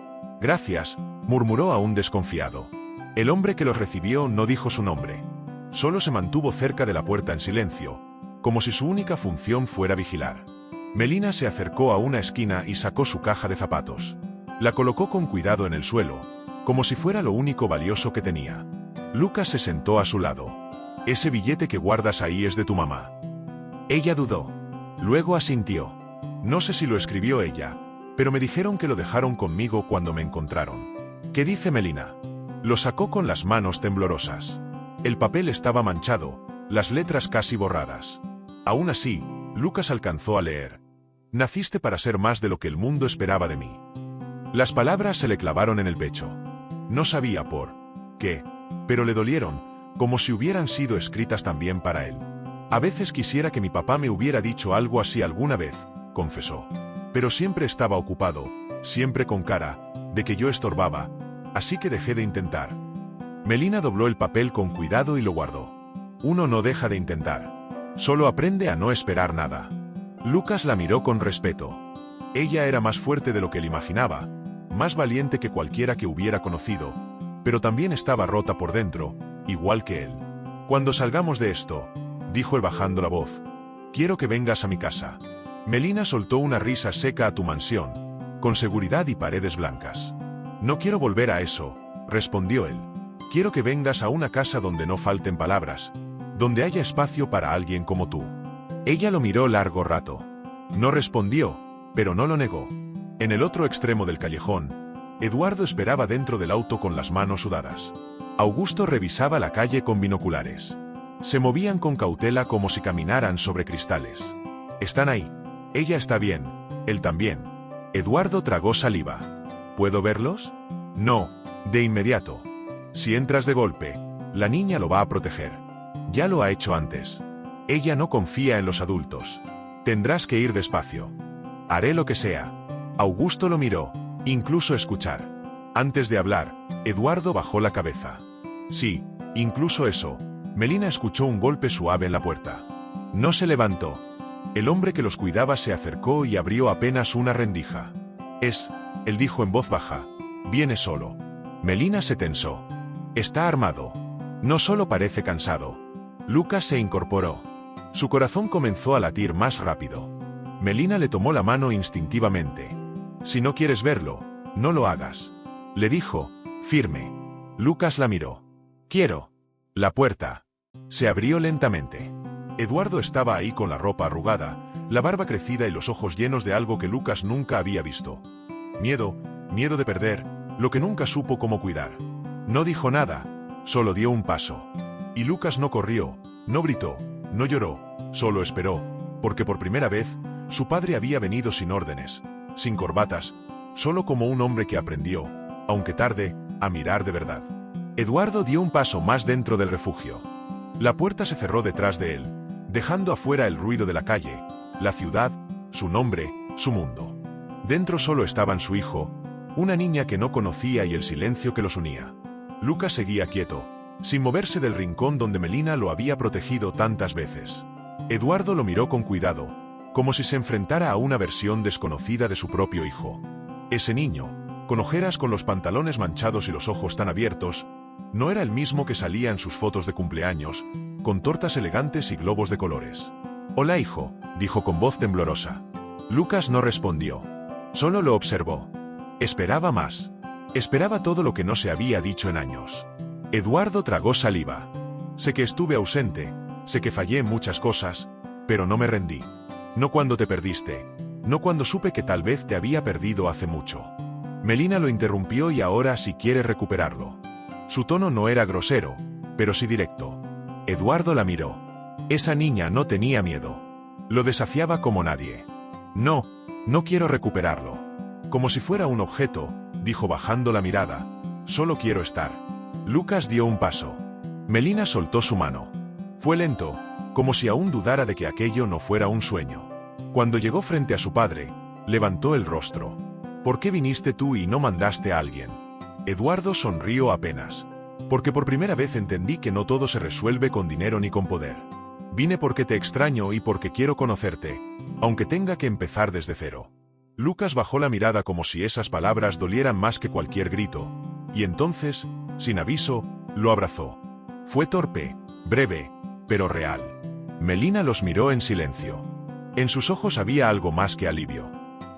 Gracias, murmuró aún desconfiado. El hombre que los recibió no dijo su nombre. Solo se mantuvo cerca de la puerta en silencio, como si su única función fuera vigilar. Melina se acercó a una esquina y sacó su caja de zapatos. La colocó con cuidado en el suelo, como si fuera lo único valioso que tenía. Lucas se sentó a su lado. Ese billete que guardas ahí es de tu mamá. Ella dudó. Luego asintió. No sé si lo escribió ella, pero me dijeron que lo dejaron conmigo cuando me encontraron. ¿Qué dice Melina? Lo sacó con las manos temblorosas. El papel estaba manchado, las letras casi borradas. Aún así, Lucas alcanzó a leer. Naciste para ser más de lo que el mundo esperaba de mí. Las palabras se le clavaron en el pecho. No sabía por qué, pero le dolieron, como si hubieran sido escritas también para él. A veces quisiera que mi papá me hubiera dicho algo así alguna vez, confesó. Pero siempre estaba ocupado, siempre con cara de que yo estorbaba, así que dejé de intentar. Melina dobló el papel con cuidado y lo guardó. Uno no deja de intentar. Solo aprende a no esperar nada. Lucas la miró con respeto. Ella era más fuerte de lo que él imaginaba, más valiente que cualquiera que hubiera conocido, pero también estaba rota por dentro, igual que él. Cuando salgamos de esto, dijo él bajando la voz, quiero que vengas a mi casa. Melina soltó una risa seca a tu mansión. con seguridad y paredes blancas. No quiero volver a eso, respondió él. Quiero que vengas a una casa donde no falten palabras, donde haya espacio para alguien como tú. Ella lo miró largo rato. No respondió, pero no lo negó. En el otro extremo del callejón, Eduardo esperaba dentro del auto con las manos sudadas. Augusto revisaba la calle con binoculares. Se movían con cautela como si caminaran sobre cristales. Están ahí. Ella está bien, él también. Eduardo tragó saliva. ¿Puedo verlos? No, de inmediato. Si entras de golpe, la niña lo va a proteger. Ya lo ha hecho antes. Ella no confía en los adultos. Tendrás que ir despacio. Haré lo que sea. Augusto lo miró, incluso escuchar. Antes de hablar, Eduardo bajó la cabeza. Sí, incluso eso. Melina escuchó un golpe suave en la puerta. No se levantó. El hombre que los cuidaba se acercó y abrió apenas una rendija. Él dijo en voz baja. Viene solo. Melina se tensó. Está armado. No solo parece cansado. Lucas se incorporó. Su corazón comenzó a latir más rápido. Melina le tomó la mano instintivamente. Si no quieres verlo, no lo hagas. Le dijo, firme. Lucas la miró. Quiero. La puerta se abrió lentamente. Eduardo estaba ahí con la ropa arrugada, la barba crecida y los ojos llenos de algo que Lucas nunca había visto. Miedo de perder, lo que nunca supo cómo cuidar. No dijo nada, solo dio un paso. Y Lucas no corrió, no gritó, no lloró, solo esperó, porque por primera vez, su padre había venido sin órdenes, sin corbatas, solo como un hombre que aprendió, aunque tarde, a mirar de verdad. Eduardo dio un paso más dentro del refugio. La puerta se cerró detrás de él, dejando afuera el ruido de la calle, la ciudad, su nombre, su mundo. Dentro solo estaban su hijo, una niña que no conocía y el silencio que los unía. Lucas seguía quieto, sin moverse del rincón donde Melina lo había protegido tantas veces. Eduardo lo miró con cuidado, como si se enfrentara a una versión desconocida de su propio hijo. Ese niño, con ojeras, con los pantalones manchados y los ojos tan abiertos, no era el mismo que salía en sus fotos de cumpleaños, con tortas elegantes y globos de colores. «Hola, hijo», dijo con voz temblorosa. Lucas no respondió. Solo lo observó. Esperaba más. Esperaba todo lo que no se había dicho en años. Eduardo tragó saliva. Sé que estuve ausente, sé que fallé en muchas cosas, pero no me rendí. No cuando te perdiste, no cuando supe que tal vez te había perdido hace mucho. Melina lo interrumpió y ahora sí quiere recuperarlo. Su tono no era grosero, pero sí directo. Eduardo la miró. Esa niña no tenía miedo. Lo desafiaba como nadie. No quiero recuperarlo. Como si fuera un objeto, dijo bajando la mirada. Solo quiero estar. Lucas dio un paso. Melina soltó su mano. Fue lento, como si aún dudara de que aquello no fuera un sueño. Cuando llegó frente a su padre, levantó el rostro. ¿Por qué viniste tú y no mandaste a alguien? Eduardo sonrió apenas. Porque por primera vez entendí que no todo se resuelve con dinero ni con poder. Vine porque te extraño y porque quiero conocerte, aunque tenga que empezar desde cero. Lucas bajó la mirada como si esas palabras dolieran más que cualquier grito, y entonces, sin aviso, lo abrazó. Fue torpe, breve, pero real. Melina los miró en silencio. En sus ojos había algo más que alivio.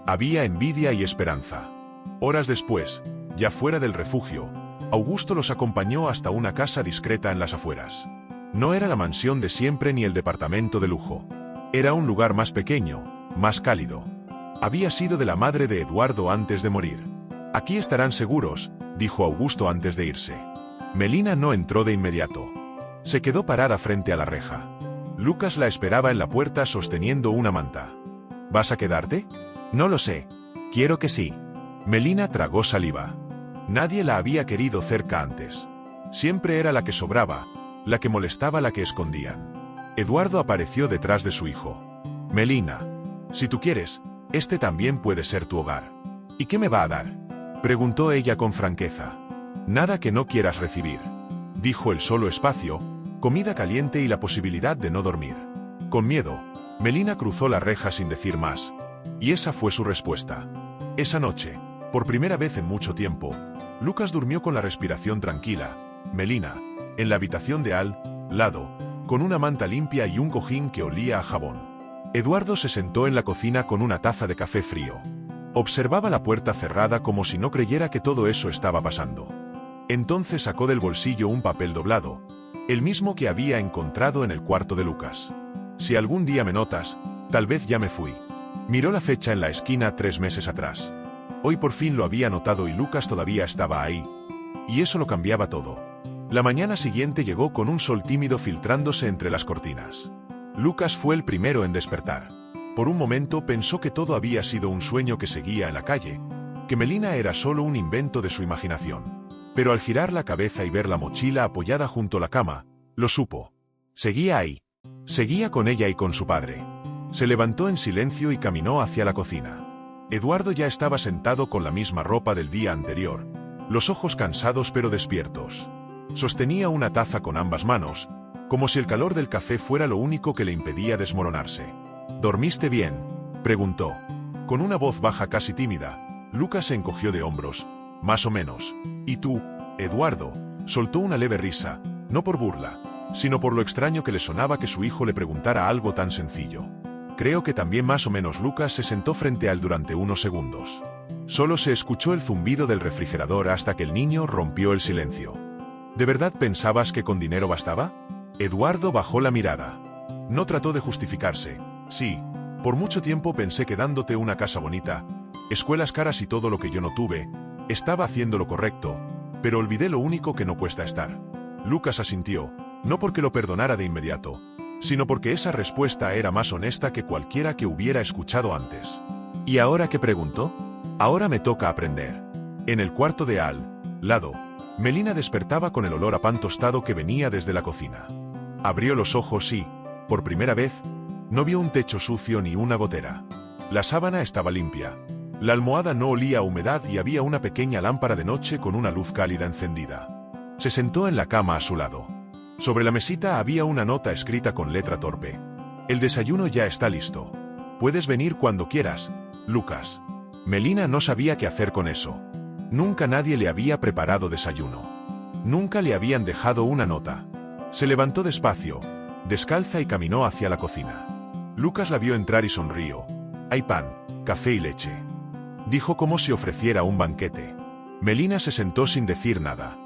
Había envidia y esperanza. Horas después, ya fuera del refugio, Augusto los acompañó hasta una casa discreta en las afueras. No era la mansión de siempre ni el departamento de lujo. Era un lugar más pequeño, más cálido. Había sido de la madre de Eduardo antes de morir. Aquí estarán seguros, dijo Augusto antes de irse. Melina no entró de inmediato. Se quedó parada frente a la reja. Lucas la esperaba en la puerta sosteniendo una manta. ¿Vas a quedarte? No lo sé. Quiero que sí. Melina tragó saliva. Nadie la había querido cerca antes. Siempre era la que sobraba, la que molestaba, la que escondían. Eduardo apareció detrás de su hijo. Melina, si tú quieres, este también puede ser tu hogar. ¿Y qué me va a dar?, preguntó ella con franqueza. Nada que no quieras recibir, dijo él. Solo espacio, comida caliente y la posibilidad de no dormir. Con miedo, Melina cruzó la reja sin decir más. Y esa fue su respuesta. Esa noche, por primera vez en mucho tiempo, Lucas durmió con la respiración tranquila. Melina, en la habitación de al lado, con una manta limpia y un cojín que olía a jabón. Eduardo se sentó en la cocina con una taza de café frío. Observaba la puerta cerrada como si no creyera que todo eso estaba pasando. Entonces sacó del bolsillo un papel doblado, el mismo que había encontrado en el cuarto de Lucas. Si algún día me notas, tal vez ya me fui. Miró la fecha en la esquina 3 meses atrás. Hoy por fin lo había notado y Lucas todavía estaba ahí. Y eso lo cambiaba todo. La mañana siguiente llegó con un sol tímido filtrándose entre las cortinas. Lucas fue el primero en despertar. Por un momento pensó que todo había sido un sueño que seguía en la calle, que Melina era solo un invento de su imaginación. Pero al girar la cabeza y ver la mochila apoyada junto a la cama, lo supo. Seguía ahí. Seguía con ella y con su padre. Se levantó en silencio y caminó hacia la cocina. Eduardo ya estaba sentado con la misma ropa del día anterior, los ojos cansados pero despiertos. Sostenía una taza con ambas manos, como si el calor del café fuera lo único que le impedía desmoronarse. ¿Dormiste bien?, preguntó. Con una voz baja casi tímida, Lucas se encogió de hombros. Más o menos. ¿Y tú, Eduardo? Soltó una leve risa, no por burla, sino por lo extraño que le sonaba que su hijo le preguntara algo tan sencillo. Creo que también más o menos. Lucas se sentó frente a él durante unos segundos. Solo se escuchó el zumbido del refrigerador hasta que el niño rompió el silencio. ¿De verdad pensabas que con dinero bastaba? Eduardo bajó la mirada. No trató de justificarse. Sí, por mucho tiempo pensé que dándote una casa bonita, escuelas caras y todo lo que yo no tuve, estaba haciendo lo correcto, pero olvidé lo único que no cuesta estar. Lucas asintió, no porque lo perdonara de inmediato, sino porque esa respuesta era más honesta que cualquiera que hubiera escuchado antes. ¿Y ahora qué preguntó? Ahora me toca aprender. En el cuarto de al lado, Melina despertaba con el olor a pan tostado que venía desde la cocina. Abrió los ojos y, por primera vez, no vio un techo sucio ni una gotera. La sábana estaba limpia. La almohada no olía a humedad y había una pequeña lámpara de noche con una luz cálida encendida. Se sentó en la cama a su lado. Sobre la mesita había una nota escrita con letra torpe. El desayuno ya está listo. Puedes venir cuando quieras, Lucas. Melina no sabía qué hacer con eso. Nunca nadie le había preparado desayuno. Nunca le habían dejado una nota. Se levantó despacio, descalza y caminó hacia la cocina. Lucas la vio entrar y sonrió. Hay pan, café y leche. Dijo como si ofreciera un banquete. Melina se sentó sin decir nada.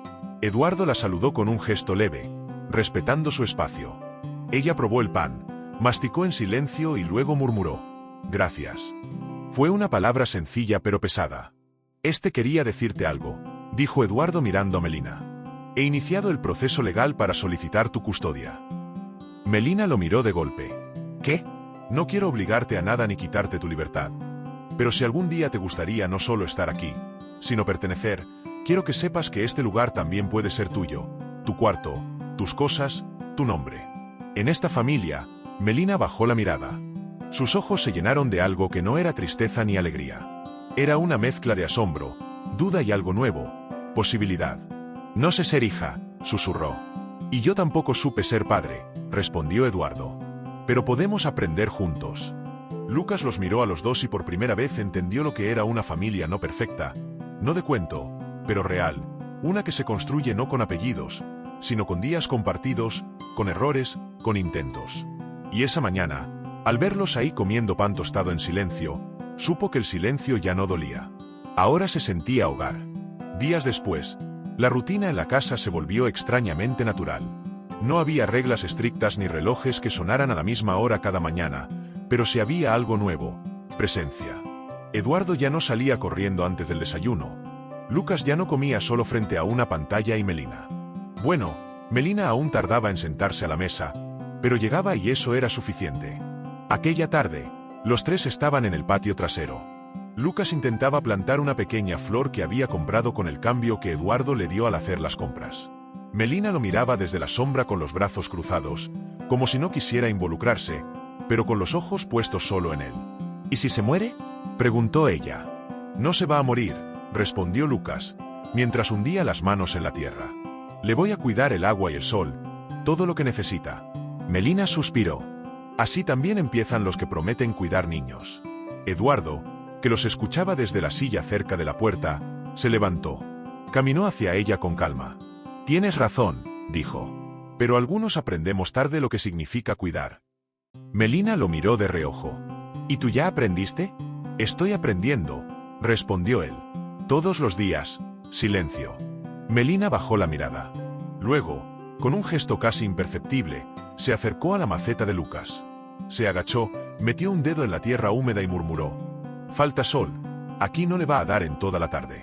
Eduardo la saludó con un gesto leve, respetando su espacio. Ella probó el pan, masticó en silencio y luego murmuró: gracias. Fue una palabra sencilla pero pesada. Quería decirte algo, dijo Eduardo mirando a Melina. He iniciado el proceso legal para solicitar tu custodia. Melina lo miró de golpe. ¿Qué? No quiero obligarte a nada ni quitarte tu libertad. Pero si algún día te gustaría no solo estar aquí, sino pertenecer, quiero que sepas que este lugar también puede ser tuyo, tu cuarto, tus cosas, tu nombre. En esta familia, Melina bajó la mirada. Sus ojos se llenaron de algo que no era tristeza ni alegría. Era una mezcla de asombro, duda y algo nuevo, posibilidad. No sé ser hija, susurró. Y yo tampoco supe ser padre, respondió Eduardo. Pero podemos aprender juntos. Lucas los miró a los dos y por primera vez entendió lo que era una familia no perfecta, no de cuento, pero real, una que se construye no con apellidos, sino con días compartidos, con errores, con intentos. Y esa mañana, al verlos ahí comiendo pan tostado en silencio, supo que el silencio ya no dolía. Ahora se sentía hogar. Días después, la rutina en la casa se volvió extrañamente natural. No había reglas estrictas ni relojes que sonaran a la misma hora cada mañana, pero sí había algo nuevo: presencia. Eduardo ya no salía corriendo antes del desayuno. Lucas ya no comía solo frente a una pantalla y Melina. Bueno, Melina aún tardaba en sentarse a la mesa, pero llegaba y eso era suficiente. Aquella tarde, los tres estaban en el patio trasero. Lucas intentaba plantar una pequeña flor que había comprado con el cambio que Eduardo le dio al hacer las compras. Melina lo miraba desde la sombra con los brazos cruzados, como si no quisiera involucrarse, pero con los ojos puestos solo en él. ¿Y si se muere?, preguntó ella. No se va a morir, respondió Lucas, mientras hundía las manos en la tierra. Le voy a cuidar el agua y el sol, todo lo que necesita. Melina suspiró. Así también empiezan los que prometen cuidar niños. Eduardo, que los escuchaba desde la silla cerca de la puerta, se levantó. Caminó hacia ella con calma. Tienes razón, dijo. Pero algunos aprendemos tarde lo que significa cuidar. Melina lo miró de reojo. ¿Y tú ya aprendiste? Estoy aprendiendo, respondió él. Todos los días, silencio. Melina bajó la mirada. Luego, con un gesto casi imperceptible, se acercó a la maceta de Lucas. Se agachó, metió un dedo en la tierra húmeda y murmuró: «Falta sol, aquí no le va a dar en toda la tarde».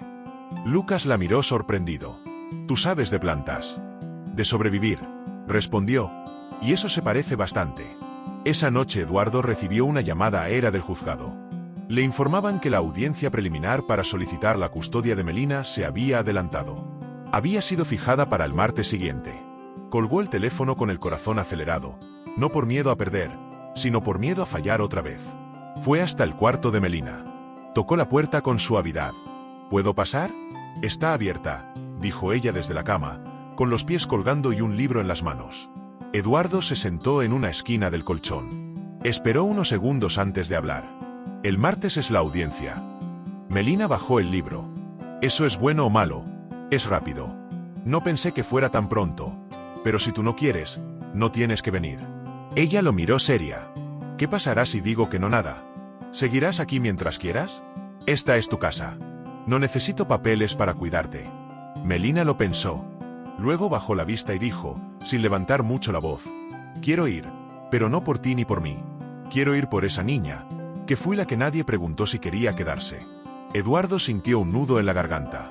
Lucas la miró sorprendido. «Tú sabes de plantas». «De sobrevivir», respondió, «y eso se parece bastante». Esa noche Eduardo recibió una llamada aérea del juzgado. Le informaban que la audiencia preliminar para solicitar la custodia de Melina se había adelantado. Había sido fijada para el martes siguiente. Colgó el teléfono con el corazón acelerado, no por miedo a perder, sino por miedo a fallar otra vez. Fue hasta el cuarto de Melina. Tocó la puerta con suavidad. «¿Puedo pasar?» «Está abierta», dijo ella desde la cama, con los pies colgando y un libro en las manos. Eduardo se sentó en una esquina del colchón. Esperó unos segundos antes de hablar. «El martes es la audiencia». Melina bajó el libro. «¿Eso es bueno o malo?» «Es rápido. No pensé que fuera tan pronto. Pero si tú no quieres, no tienes que venir». Ella lo miró seria. «¿Qué pasará si digo que no nada? ¿Seguirás aquí mientras quieras? Esta es tu casa. No necesito papeles para cuidarte». Melina lo pensó. Luego bajó la vista y dijo, sin levantar mucho la voz: «Quiero ir, pero no por ti ni por mí. Quiero ir por esa niña, que fui la que nadie preguntó si quería quedarse». Eduardo sintió un nudo en la garganta.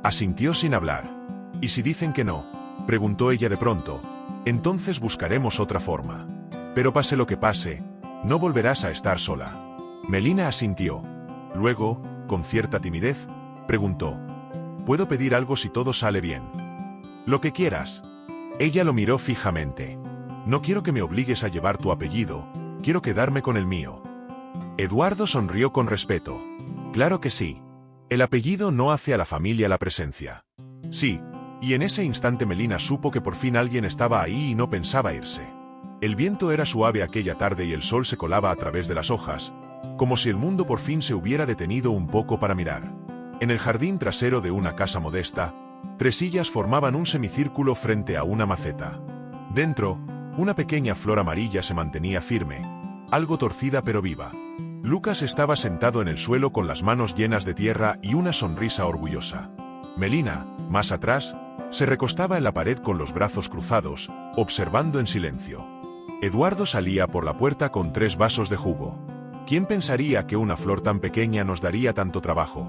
Asintió sin hablar. «¿Y si dicen que no?», preguntó ella de pronto. «Entonces buscaremos otra forma. Pero pase lo que pase, no volverás a estar sola». Melina asintió. Luego, con cierta timidez, preguntó: «¿Puedo pedir algo si todo sale bien?» «Lo que quieras». Ella lo miró fijamente. «No quiero que me obligues a llevar tu apellido, quiero quedarme con el mío». Eduardo sonrió con respeto. «Claro que sí. El apellido no hace a la familia la presencia». «Sí». Y en ese instante Melina supo que por fin alguien estaba ahí y no pensaba irse. El viento era suave aquella tarde y el sol se colaba a través de las hojas, como si el mundo por fin se hubiera detenido un poco para mirar. En el jardín trasero de una casa modesta, 3 sillas formaban un semicírculo frente a una maceta. Dentro, una pequeña flor amarilla se mantenía firme, algo torcida pero viva. Lucas estaba sentado en el suelo con las manos llenas de tierra y una sonrisa orgullosa. Melina, más atrás, se recostaba en la pared con los brazos cruzados, observando en silencio. Eduardo salía por la puerta con 3 vasos de jugo. «¿Quién pensaría que una flor tan pequeña nos daría tanto trabajo?»,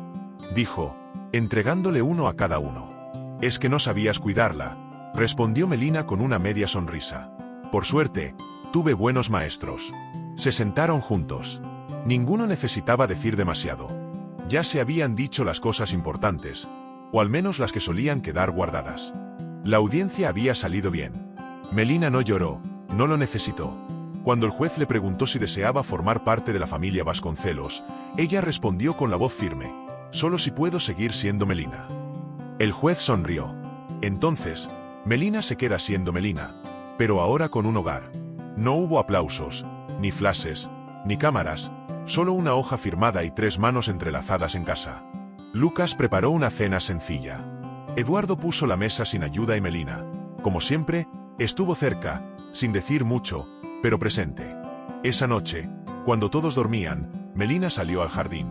dijo, entregándole uno a cada uno. «Es que no sabías cuidarla», respondió Melina con una media sonrisa. «Por suerte, tuve buenos maestros». Se sentaron juntos. Ninguno necesitaba decir demasiado. Ya se habían dicho las cosas importantes, o al menos las que solían quedar guardadas. La audiencia había salido bien. Melina no lloró, no lo necesitó. Cuando el juez le preguntó si deseaba formar parte de la familia Vasconcelos, ella respondió con la voz firme: «Solo si puedo seguir siendo Melina». El juez sonrió. «Entonces, Melina se queda siendo Melina, pero ahora con un hogar». No hubo aplausos, ni flashes, ni cámaras, solo una hoja firmada y 3 manos entrelazadas en casa. Lucas preparó una cena sencilla. Eduardo puso la mesa sin ayuda y Melina, como siempre, estuvo cerca, sin decir mucho, pero presente. Esa noche, cuando todos dormían, Melina salió al jardín.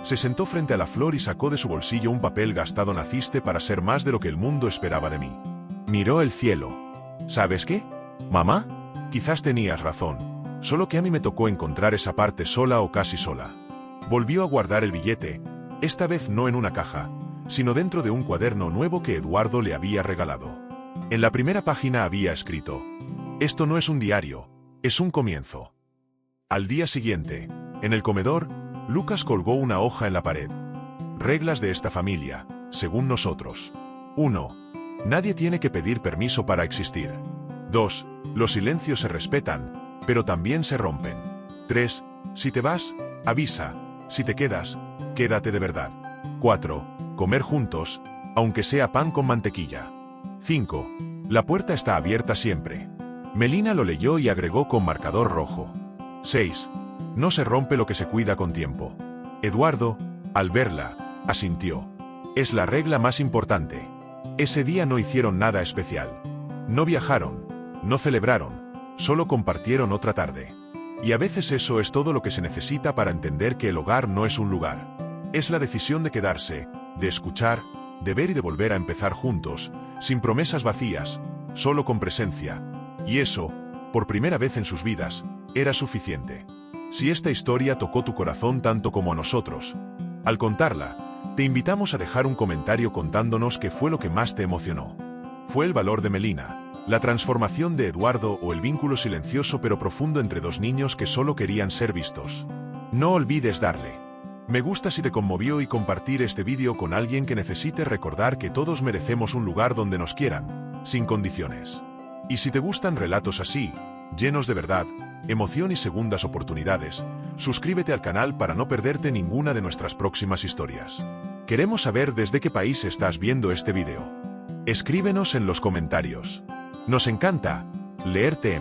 Se sentó frente a la flor y sacó de su bolsillo un papel gastado. «Naciste para ser más de lo que el mundo esperaba de mí». Miró el cielo. «¿Sabes qué, mamá? Quizás tenías razón, solo que a mí me tocó encontrar esa parte sola o casi sola». Volvió a guardar el billete, esta vez no en una caja, sino dentro de un cuaderno nuevo que Eduardo le había regalado. En la primera página había escrito: «Esto no es un diario, es un comienzo». Al día siguiente, en el comedor, Lucas colgó una hoja en la pared. «Reglas de esta familia, según nosotros. 1. Nadie tiene que pedir permiso para existir. 2. Los silencios se respetan, pero también se rompen. 3. Si te vas, avisa. Si te quedas, quédate de verdad. 4. Comer juntos, aunque sea pan con mantequilla. 5. La puerta está abierta siempre». Melina lo leyó y agregó con marcador rojo: 6. No se rompe lo que se cuida con tiempo. Eduardo, al verla, asintió. «Es la regla más importante». Ese día no hicieron nada especial. No viajaron, no celebraron, solo compartieron otra tarde. Y a veces eso es todo lo que se necesita para entender que el hogar no es un lugar. Es la decisión de quedarse, de escuchar, de ver y de volver a empezar juntos, sin promesas vacías, solo con presencia. Y eso, por primera vez en sus vidas, era suficiente. Si esta historia tocó tu corazón tanto como a nosotros, al contarla, te invitamos a dejar un comentario contándonos qué fue lo que más te emocionó. ¿Fue el valor de Melina, la transformación de Eduardo o el vínculo silencioso pero profundo entre dos niños que solo querían ser vistos? No olvides darle me gusta si te conmovió y compartir este vídeo con alguien que necesite recordar que todos merecemos un lugar donde nos quieran, sin condiciones. Y si te gustan relatos así, llenos de verdad, emoción y segundas oportunidades, suscríbete al canal para no perderte ninguna de nuestras próximas historias. Queremos saber desde qué país estás viendo este vídeo. Escríbenos en los comentarios. Nos encanta leerte.